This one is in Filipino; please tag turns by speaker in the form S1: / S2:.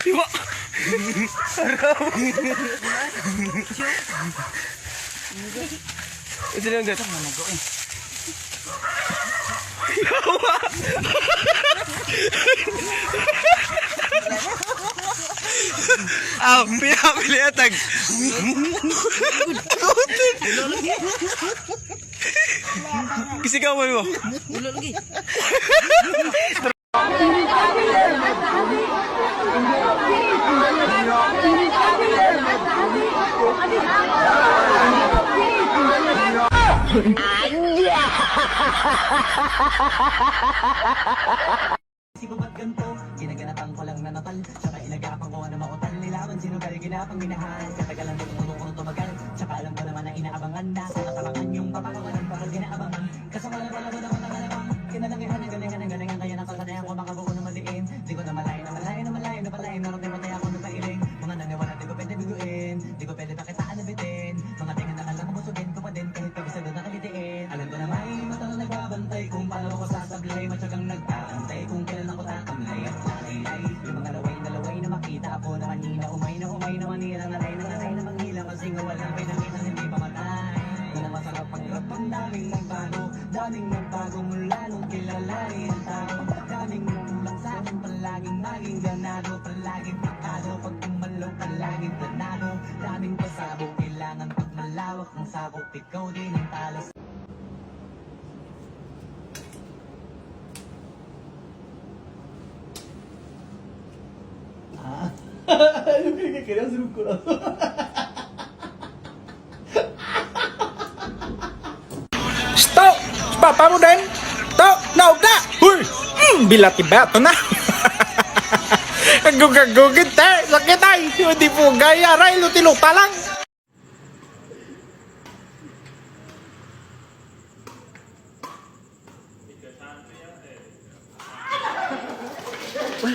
S1: Iwa. Ito lang gat. Pili atag. Kisigawan mo.
S2: Ulo lagi.
S3: Si babat ganto, ginaganapang ko lang na natal. Tsaka inagapang ko na mautal. Nilaban sino kaya ginapang minahal. Katagalan ko tumulong tumagal. Tsaka alam ko naman na inaabangan na. Sa nakarangan yung papakawalan para ginaabangan. Kasamalan wala ko naman nakalabang. Kinalangihan ang galingan kaya nakakanayan ko makabuo ng maliin. Di ko na malayo na palain. Narating matay ako ng pailing. Mga naniwala di ko pwede biguin. Di ko pwede pakitaan na bitin. Mga tingan na alam mo busugin ko pa din. Kahit pag isa doon nakalitiin. Alam ko na may mata na nagbabantay. Kung paano ako sasablay. Matyagang nagtaantay. Kung kailan ako tatamlay at nakilay. Yung mga laway na makita ako na kanina. Umay na manira na manghila. Kasi nga walang pinakita hindi pamatay. Na masarap ang rap. Ang daming nagbago mula nung kilalanin ang tao. Daming nagkulang sa akin. Palaging maging ganado. Palaging pakado. Pag tumalaw palaging planado. Daming pasabog. Kailangan pag malawak ng sabog. Ikaw din ang talas. Yo creí que quería hacer un corazón.
S4: Stop! Papa mo din! Stop! Naog na! Huy! Bilati-bato na! Gugagugit eh! Sakit ay! Hindi po gaya! Ray! Luti-luta lang!
S1: Well,